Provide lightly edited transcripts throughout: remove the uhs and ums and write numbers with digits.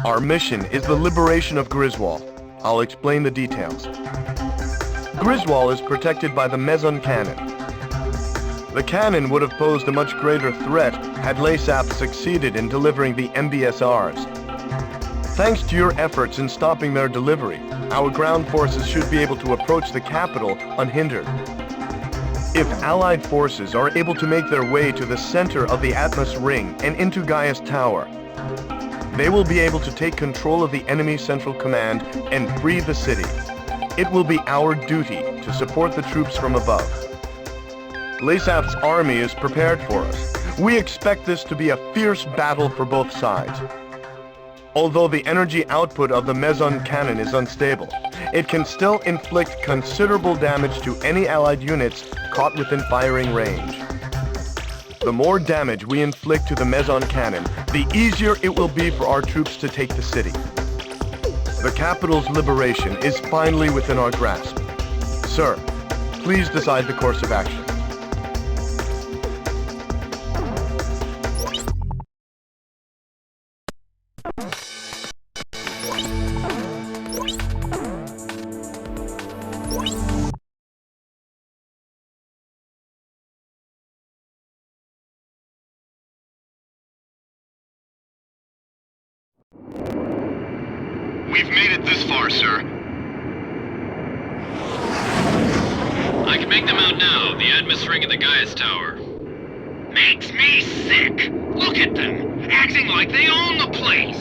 Our mission is the liberation of Grisswall. I'll explain the details. Grisswall is protected by the meson cannon. The cannon would have posed a much greater threat had lesseath succeeded in delivering the MBSRs. Thanks to your efforts in stopping their delivery, our ground forces should be able to approach the capital unhindered. If Allied forces are able to make their way to the center of the Atmos Ring and into Gaiuss Tower, they will be able to take control of the enemy central command and free the city. It will be our duty to support the troops from above. Lesseath's army is prepared for us. We expect this to be a fierce battle for both sides. Although the energy output of the meson cannon is unstable, it can still inflict considerable damage to any Allied units caught within firing range. The more damage we inflict to the meson cannon, the easier it will be for our troops to take the city. The capital's liberation is finally within our grasp. Sir, please decide the course of action. We've made it this far, sir. I can make them out now. The Atmos Ring and the Gaiuss Tower. Makes me sick! Look at them! Acting like they own the place!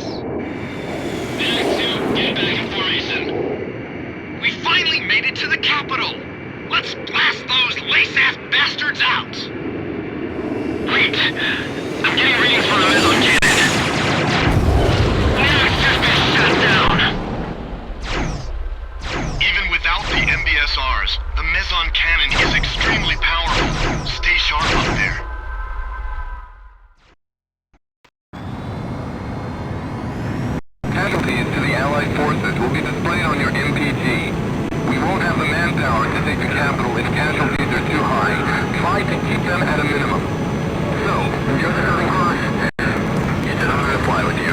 SU, get back in formation. We finally made it to the capital! Let's blast those lesseath bastards out! Wait! I'm getting readings from the meson cannon. Even without the MBSRs, the meson cannon is extremely powerful. Stay sharp up there. Casualties to the Allied forces will be displayed on your MPG. We won't have the manpower to take the capital if casualties are too high. Try to keep them at a minimum. So, you're the coming crush? You said I'm gonna fly with you.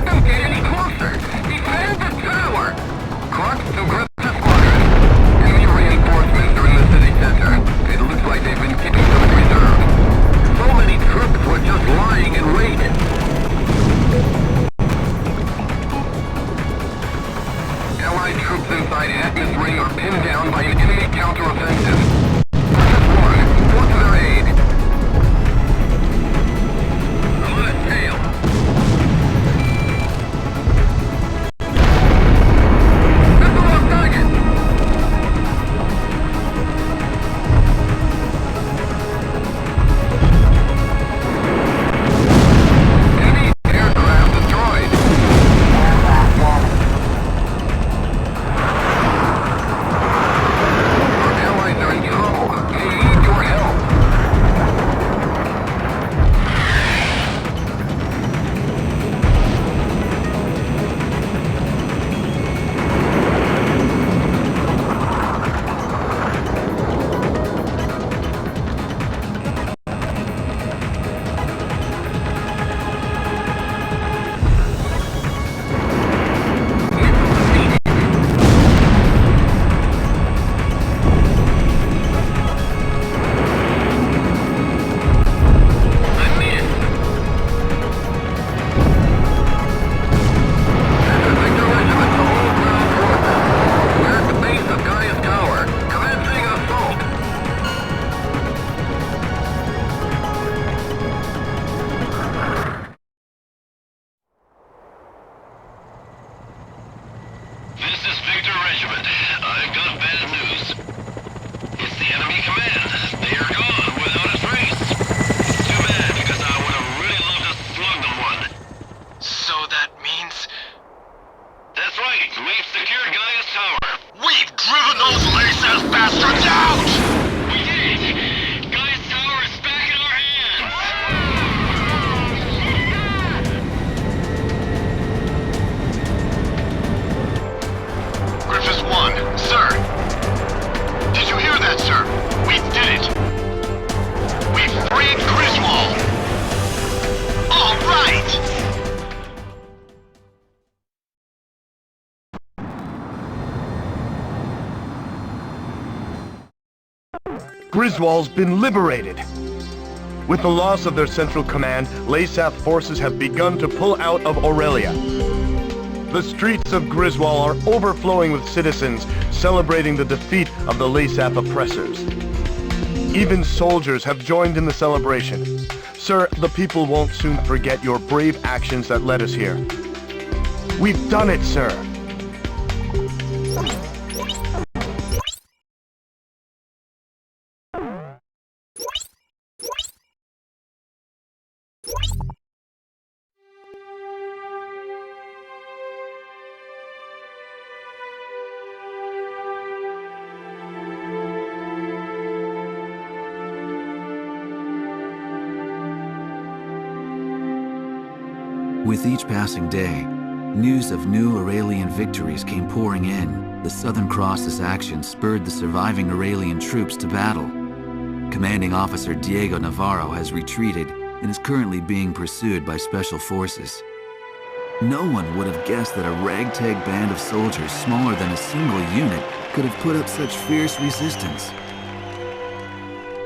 them get any closer! Defend the tower! Clark, to aggressive squadron. Enemy reinforcements are in the city center. It looks like they've been keeping some reserve. So many troops were just lying in wait. Allied troops inside Atmos Ring are pinned down by an enemy counteroffensive. Forces 1, go to their aid. I'm on a tail. Missile on target! Enemy aircraft destroyed. Our allies are in trouble. They need your help. We're at the base of Gaiuss Tower, commencing assault. This is Victor Regiment. I've got bad news. It's the enemy command. They are gone without a trace. Too bad, because I would have really loved to slug them one. So that means... That's right. We've secured Gaiuss Tower. We've driven those lace-ass bastards out! We did it! Gaiuss Tower is back in our hands! Griffiths 1, sir. Did you hear that, sir? We did it. We freed Grisswall. All right! Grisswall's been liberated. With the loss of their central command, lesseath forces have begun to pull out of Aurelia. The streets of Grisswall are overflowing with citizens celebrating the defeat of the lesseath oppressors. Even soldiers have joined in the celebration. Sir, the people won't soon forget your brave actions that led us here. We've done it, sir. With each passing day, news of new Aurelian victories came pouring in. The Southern Cross's action spurred the surviving Aurelian troops to battle. Commanding Officer Diego Navarro has retreated and is currently being pursued by Special Forces. No one would have guessed that a ragtag band of soldiers smaller than a single unit could have put up such fierce resistance.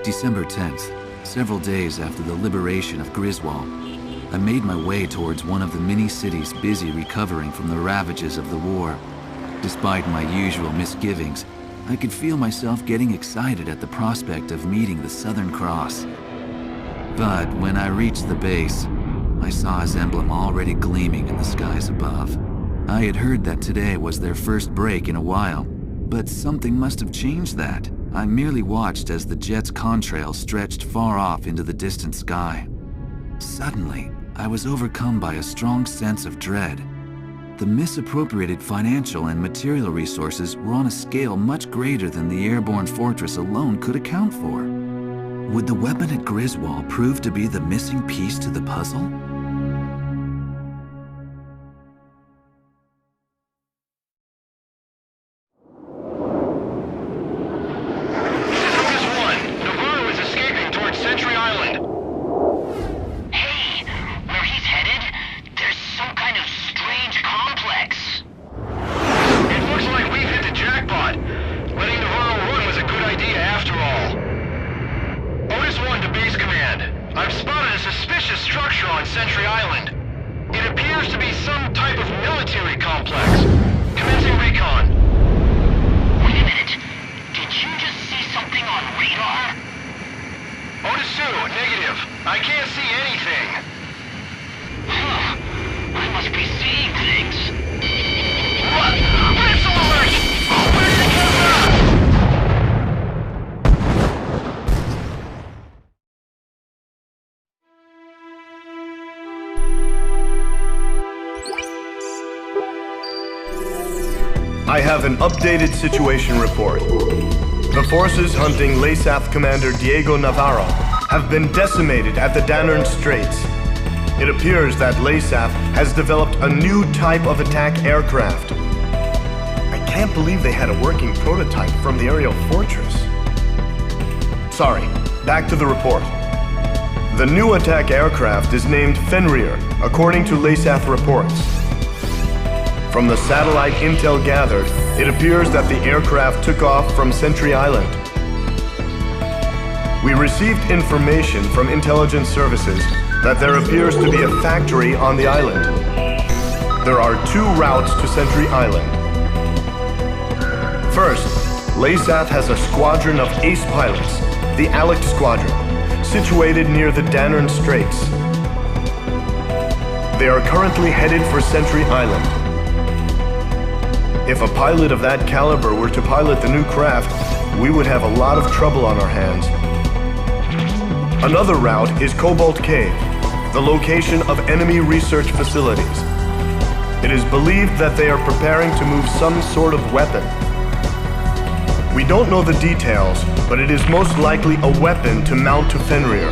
December 10th, several days after the liberation of Grisswall, I made my way towards one of the many cities busy recovering from the ravages of the war. Despite my usual misgivings, I could feel myself getting excited at the prospect of meeting the Southern Cross. But when I reached the base, I saw his emblem already gleaming in the skies above. I had heard that today was their first break in a while, but something must have changed that. I merely watched as the jet's contrail stretched far off into the distant sky. Suddenly, I was overcome by a strong sense of dread. The misappropriated financial and material resources were on a scale much greater than the airborne fortress alone could account for. Would the weapon at Grisswall prove to be the missing piece to the puzzle? Hey, where he's headed, there's some kind of appears to be some type of military complex. Commencing recon. Wait a minute. Did you just see something on radar? Otisu, negative. I can't see anything. Huh. I must be seeing things. What? Missile alert! Where's the camera? I have an updated situation report. The forces hunting lesseath Commander Diego Navarro have been decimated at the Danern Straits. It appears that lesseath has developed a new type of attack aircraft. I can't believe they had a working prototype from the aerial fortress. Sorry, back to the report. The new attack aircraft is named Fenrir, according to lesseath reports. From the satellite intel gathered, it appears that the aircraft took off from Sentry Island. We received information from intelligence services that there appears to be a factory on the island. There are 2 routes to Sentry Island. First, lesseath has a squadron of ace pilots, the Alec Squadron, situated near the Danern Straits. They are currently headed for Sentry Island. If a pilot of that caliber were to pilot the new craft, we would have a lot of trouble on our hands. Another route is Cobalt Cave, the location of enemy research facilities. It is believed that they are preparing to move some sort of weapon. We don't know the details, but it is most likely a weapon to mount to Fenrir.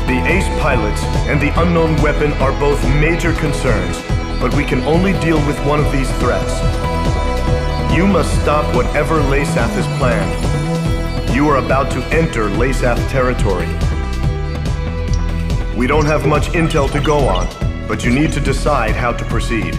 The ace pilots and the unknown weapon are both major concerns, but we can only deal with one of these threats. You must stop whatever lesseath has planned. You are about to enter lesseath territory. We don't have much intel to go on, but you need to decide how to proceed.